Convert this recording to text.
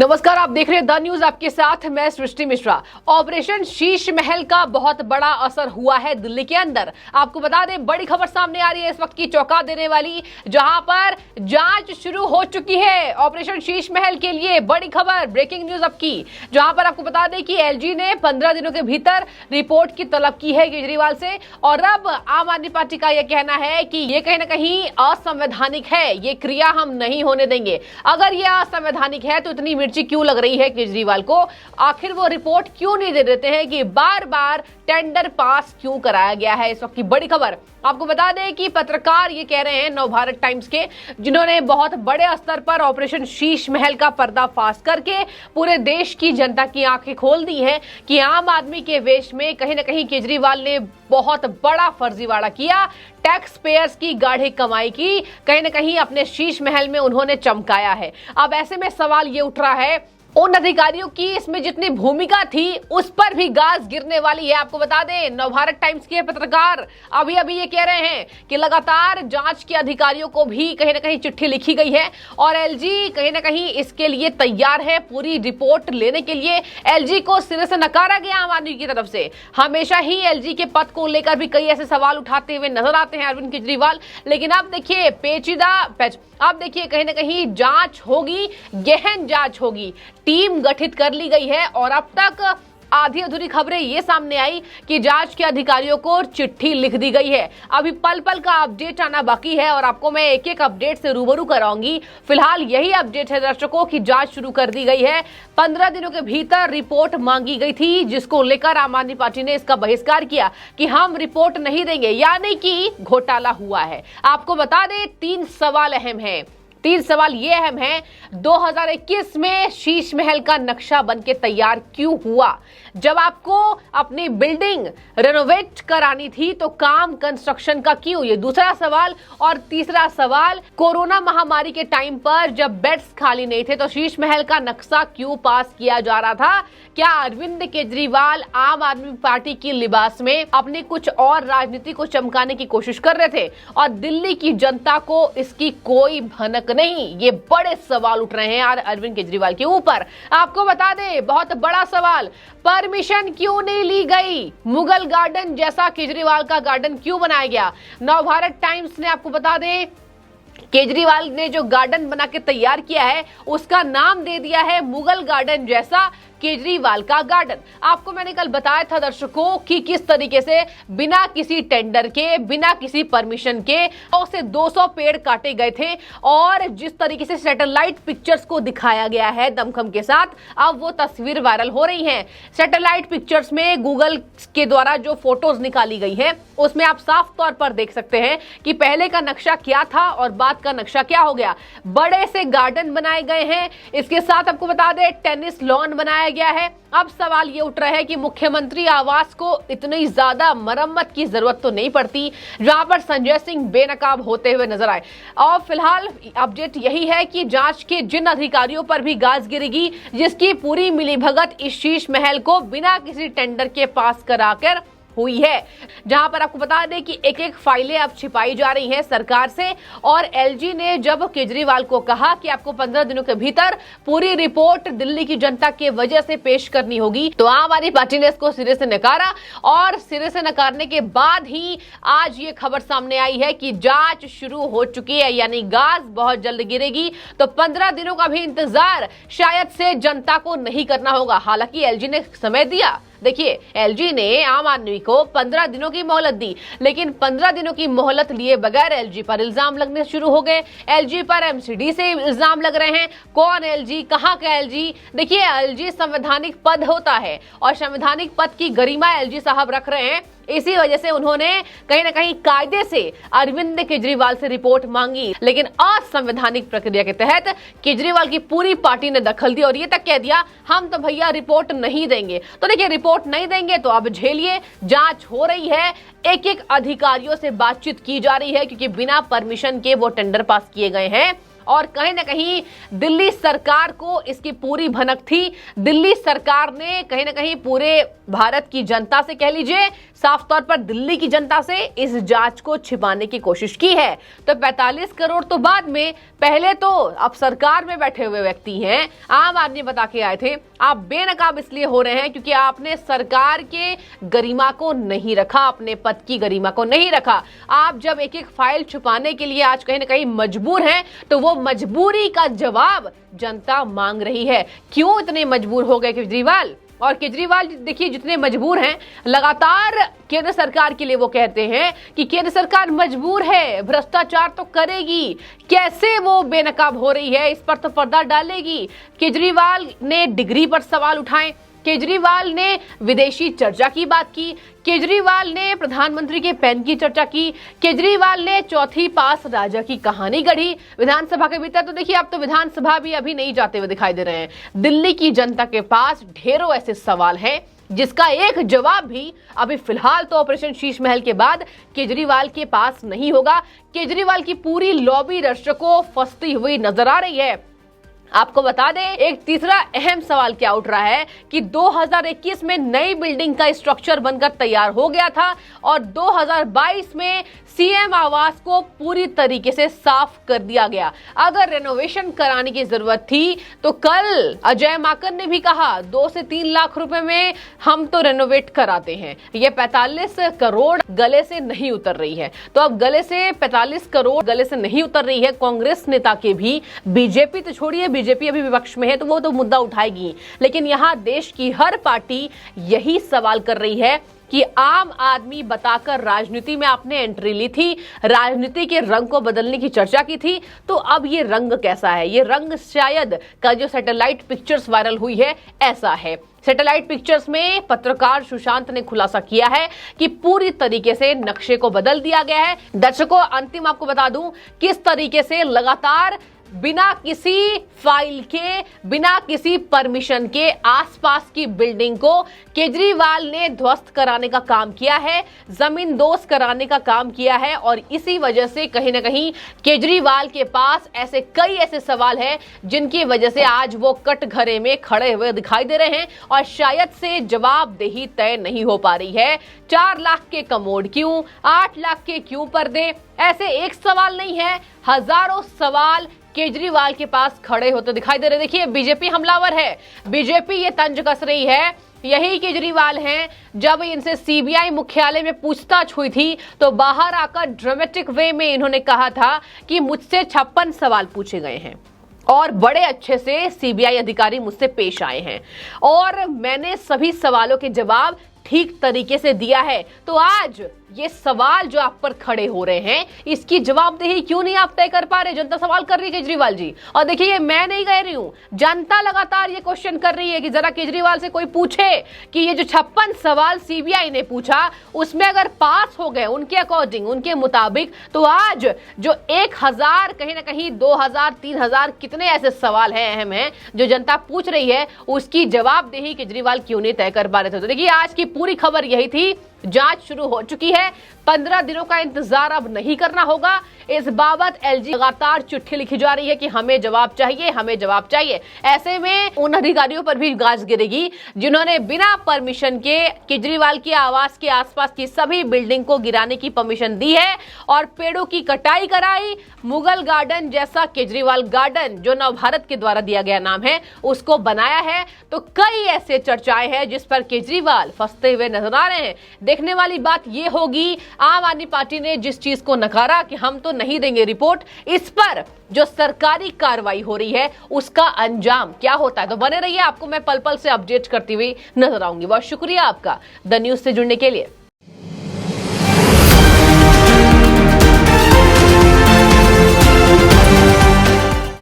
नमस्कार, आप देख रहे हैं द न्यूज। आपके साथ मैं सृष्टि मिश्रा। ऑपरेशन शीश महल का बहुत बड़ा असर हुआ है दिल्ली के अंदर। आपको बता दें, बड़ी खबर सामने आ रही है इस वक्त की, चौंका देने वाली, जहां पर जांच शुरू हो चुकी है ऑपरेशन शीश महल के लिए। बड़ी खबर, ब्रेकिंग न्यूज आपकी, जहां पर आपको बता दें कि एलजी ने 15 दिनों के भीतर रिपोर्ट की तलब की है केजरीवाल से। और अब आम आदमी पार्टी का यह कहना है कि ये कहीं ना कहीं असंवैधानिक है, ये क्रिया हम नहीं होने देंगे। अगर ये असंवैधानिक है तो इतनी मिर्ची क्यों लग रही है केजरीवाल को? आखिर वो रिपोर्ट क्यों नहीं दे देते हैं कि बार बार टेंडर पास क्यों कराया गया है? इस वक्त की बड़ी खबर आपको बता दें कि पत्रकार ये कह रहे हैं नवभारत टाइम्स के, जिन्होंने बहुत बड़े स्तर पर ऑपरेशन शीश महल का पर्दाफाश करके पूरे देश की जनता की आंखें खोल दी हैं कि आम आदमी के वेश में कहीं ना कहीं केजरीवाल ने बहुत बड़ा फर्जीवाड़ा किया, टैक्स पेयर्स की गाढ़ी कमाई की, कहीं ना कहीं अपने शीश महल में उन्होंने चमकाया है। अब ऐसे में सवाल ये उठ रहा है, उन अधिकारियों की इसमें जितनी भूमिका थी उस पर भी गाज गिरने वाली है। आपको बता दें, नवभारत टाइम्स के पत्रकार अभी ये कह रहे हैं कि लगातार जांच के अधिकारियों को भी कहीं ना कहीं चिट्ठी लिखी गई है और एलजी कहीं ना कहीं इसके लिए तैयार है। पूरी रिपोर्ट लेने के लिए एलजी को सिरे से नकारा गया आम आदमी की तरफ से। हमेशा ही एलजी के पद को लेकर भी कई ऐसे सवाल उठाते हुए नजर आते हैं अरविंद केजरीवाल, लेकिन अब देखिए अब देखिए कहीं ना कहीं जांच होगी, गहन जांच होगी, टीम गठित कर ली गई है। और अब तक आधी अधूरी खबरें ये सामने आई कि जांच के अधिकारियों को चिट्ठी लिख दी गई है। अभी पल पल का अपडेट आना बाकी है और आपको मैं एक एक अपडेट से रूबरू कराऊंगी। फिलहाल यही अपडेट है दर्शकों की जांच शुरू कर दी गई है। 15 दिनों के भीतर रिपोर्ट मांगी गई थी, जिसको लेकर आम आदमी पार्टी ने इसका बहिष्कार किया कि हम रिपोर्ट नहीं देंगे, यानी कि घोटाला हुआ है। आपको बता दें, 3 सवाल अहम हैं। 3 सवाल ये अहम है, 2021 में शीश महल का नक्शा बनके तैयार क्यों हुआ? जब आपको अपनी बिल्डिंग रेनोवेट करानी थी तो काम कंस्ट्रक्शन का क्यों? ये दूसरा सवाल। और तीसरा सवाल, कोरोना महामारी के टाइम पर जब बेड्स खाली नहीं थे तो शीश महल का नक्शा क्यों पास किया जा रहा था? क्या अरविंद केजरीवाल आम आदमी पार्टी की लिबास में अपनी कुछ और राजनीति को चमकाने की कोशिश कर रहे थे और दिल्ली की जनता को इसकी कोई भनक नहीं? ये बड़े सवाल उठ रहे हैं यार अरविंद केजरीवाल के ऊपर। आपको बता दें, बहुत बड़ा सवाल, परमिशन क्यों नहीं ली गई? मुगल गार्डन जैसा केजरीवाल का गार्डन क्यों बनाया गया? नवभारत टाइम्स ने आपको बता दें, केजरीवाल ने जो गार्डन बना के तैयार किया है उसका नाम दे दिया है मुगल गार्डन जैसा केजरीवाल का गार्डन। आपको मैंने कल बताया था दर्शकों कि किस तरीके से बिना किसी टेंडर के, बिना किसी परमिशन के 100 से 200 पेड़ काटे गए थे और जिस तरीके से सैटेलाइट पिक्चर्स को दिखाया गया है दमखम के साथ, अब वो तस्वीर वायरल हो रही हैं। सैटेलाइट पिक्चर्स में गूगल के द्वारा जो फोटोज निकाली गई है उसमें आप साफ तौर पर देख सकते हैं कि पहले का नक्शा क्या था और बाद का नक्शा क्या हो गया। बड़े से गार्डन बनाए गए हैं, इसके साथ आपको बता दें टेनिस लॉन बनाया गया है। अब सवाल ये उठ रहा है कि मुख्यमंत्री आवास को इतनी ज्यादा मरम्मत की जरूरत तो नहीं पड़ती, जहां पर संजय सिंह बेनकाब होते हुए नजर आए। और फिलहाल अपडेट यही है कि जांच के जिन अधिकारियों पर भी गाज गिरेगी, जिसकी पूरी मिलीभगत इस शीश महल को बिना किसी टेंडर के पास कराकर हुई है, जहां पर आपको बता दें कि एक एक फाइलें अब छिपाई जा रही हैं सरकार से। और एलजी ने जब केजरीवाल को कहा कि आपको 15 दिनों के भीतर पूरी रिपोर्ट दिल्ली की जनता के वजह से पेश करनी होगी, तो आम आदमी पार्टी ने इसको सिरे से नकारा। और सिरे से नकारने के बाद ही आज ये खबर सामने आई है कि जांच शुरू हो चुकी है, यानी गाज बहुत जल्द गिरेगी। तो 15 दिनों का भी इंतजार शायद से जनता को नहीं करना होगा। हालांकि एलजी ने समय दिया, देखिए एलजी ने आम आदमी को 15 दिनों की मोहलत दी, लेकिन 15 दिनों की मोहलत लिए बगैर एलजी पर इल्जाम लगने शुरू हो गए। एलजी पर एमसीडी से इल्जाम लग रहे हैं। कौन एलजी, कहां का एलजी? देखिए, एलजी संवैधानिक पद होता है और संवैधानिक पद की गरिमा एलजी साहब रख रहे हैं। इसी वजह से उन्होंने कहीं ना कहीं कायदे से अरविंद केजरीवाल से रिपोर्ट मांगी, लेकिन असंवैधानिक प्रक्रिया के तहत केजरीवाल की पूरी पार्टी ने दखल दी और ये तक कह दिया हम तो भैया रिपोर्ट नहीं देंगे। तो देखिए, रिपोर्ट नहीं देंगे तो अब झेलिए, जांच हो रही है, एक एक अधिकारियों से बातचीत की जा रही है, क्योंकि बिना परमिशन के वो टेंडर पास किए गए हैं। और कहीं ना कहीं दिल्ली सरकार को इसकी पूरी भनक थी। दिल्ली सरकार ने कहीं ना कहीं पूरे भारत की जनता से, कह लीजिए साफ तौर पर दिल्ली की जनता से, इस जांच को छिपाने की कोशिश की है। तो 45 करोड़ तो बाद में, पहले तो अब सरकार में बैठे हुए व्यक्ति हैं, आम आदमी बता के आए थे। आप बेनकाब इसलिए हो रहे हैं क्योंकि आपने सरकार के गरिमा को नहीं रखा, अपने पद की गरिमा को नहीं रखा। आप जब एक एक फाइल छुपाने के लिए आज कहीं ना कहीं मजबूर हैं, तो वो मजबूरी का जवाब जनता मांग रही है। क्यों इतने मजबूर हो गए केजरीवाल? और केजरीवाल देखिए जितने मजबूर हैं, लगातार केंद्र सरकार के लिए वो कहते हैं कि केंद्र सरकार मजबूर है, भ्रष्टाचार तो करेगी। कैसे वो बेनकाब हो रही है, इस पर तो पर्दा डालेगी। केजरीवाल ने डिग्री पर सवाल उठाए, केजरीवाल ने विदेशी चर्चा की बात की, केजरीवाल ने प्रधानमंत्री के पेन की चर्चा की, केजरीवाल ने चौथी पास राजा की कहानी गढ़ी विधानसभा के भीतर। तो देखिए अब तो विधानसभा भी अभी नहीं जाते हुए दिखाई दे रहे हैं। दिल्ली की जनता के पास ढेरों ऐसे सवाल हैं जिसका एक जवाब भी अभी फिलहाल तो ऑपरेशन शीश महल के बाद केजरीवाल के पास नहीं होगा। केजरीवाल की पूरी लॉबी दर्शकों फंसती हुई नजर आ रही है। आपको बता दें, एक तीसरा अहम सवाल क्या उठ रहा है कि 2021 में नई बिल्डिंग का स्ट्रक्चर बनकर तैयार हो गया था और 2022 में सीएम आवास को पूरी तरीके से साफ कर दिया गया। अगर रेनोवेशन कराने की जरूरत थी तो कल अजय माकन ने भी कहा 2 से 3 लाख रुपए में हम तो रेनोवेट कराते हैं। ये 45 करोड़ गले से नहीं उतर रही है। तो अब गले से 45 करोड़ गले से नहीं उतर रही है कांग्रेस नेता के भी। बीजेपी तो छोड़िए, बीजेपी अभी विपक्ष में है तो वो तो मुद्दा उठाएगी, लेकिन यहां देश की हर पार्टी यही सवाल कर रही है कि आम आदमी बताकर राजनीति में आपने एंट्री ली थी, राजनीति के रंग को बदलने की चर्चा की थी, तो अब ये रंग कैसा है? ये रंग शायद का जो सैटेलाइट पिक्चर्स वायरल हुई है ऐसा है। सैटेलाइट पिक्चर्स में पत्रकार सुशांत ने खुलासा किया है कि पूरी तरीके से नक्शे को बदल दिया गया है। दर्शकों, अंतिम आपको बता दूं किस तरीके से लगातार बिना किसी फाइल के, बिना किसी परमिशन के आसपास की बिल्डिंग को केजरीवाल ने ध्वस्त कराने का काम किया है, जमीन दोस्त कराने का काम किया है। और इसी वजह से कहीं ना कहीं केजरीवाल के पास ऐसे कई ऐसे सवाल हैं जिनकी वजह से आज वो कटघरे में खड़े हुए दिखाई दे रहे हैं और शायद से जवाबदेही तय नहीं हो पा रही है। 4 लाख के कमोड क्यों, 8 लाख के क्यों पर्दे? ऐसे एक सवाल नहीं है, हजारों सवाल केजरीवाल के पास खड़े होते दिखाई दे रहे। देखिए बीजेपी हमलावर है, बीजेपी ये तंज कस रही है। यही केजरीवाल हैं, जब इनसे सीबीआई मुख्यालय में पूछताछ हुई थी तो बाहर आकर ड्रामेटिक वे में इन्होंने कहा था कि मुझसे 56 सवाल पूछे गए हैं और बड़े अच्छे से सीबीआई अधिकारी मुझसे पेश आए हैं और मैंने सभी सवालों के जवाब ठीक तरीके से दिया है। तो आज ये सवाल जो आप पर खड़े हो रहे हैं, इसकी जवाबदेही क्यों नहीं आप तय कर पा रहे? जनता सवाल कर रही है केजरीवाल जी। और देखिए, मैं नहीं कह रही हूं, जनता लगातार ये क्वेश्चन कर रही है कि जरा केजरीवाल से कोई पूछे कि ये जो 56 सवाल सीबीआई ने पूछा उसमें अगर पास हो गए उनके अकॉर्डिंग, उनके मुताबिक, तो आज जो 1000 कहीं ना कहीं 2000 3000 कितने ऐसे सवाल हैं अहम हैं जो जनता पूछ रही है, उसकी जवाबदेही केजरीवाल क्यों नहीं तय कर पा रहे थे। तो देखिए, आज की पूरी खबर यही थी। जांच शुरू हो चुकी है, 15 दिनों का इंतजार अब नहीं करना होगा। इस बाबत एलजी लगातार चिट्ठी लिखी जा रही है कि हमें जवाब चाहिए, हमें जवाब चाहिए। ऐसे में उन अधिकारियों पर भी गाज गिरेगी जिन्होंने बिना परमिशन के केजरीवाल के आवास के आसपास की सभी बिल्डिंग को गिराने की परमिशन दी है और पेड़ों की कटाई कराई। मुगल गार्डन जैसा केजरीवाल गार्डन, जो नवभारत के द्वारा दिया गया नाम है, उसको बनाया है। तो कई ऐसे चर्चाएं हैं जिस पर केजरीवाल फंसते हुए नजर आ रहे हैं। देखने वाली बात यह होगी, आम आदमी पार्टी ने जिस चीज को नकारा कि हम तो नहीं देंगे रिपोर्ट, इस पर जो सरकारी कार्रवाई हो रही है उसका अंजाम क्या होता है। तो बने रहिए, आपको मैं पल पल से अपडेट करती हुई नजर आऊंगी। बहुत शुक्रिया आपका द न्यूज से जुड़ने के लिए।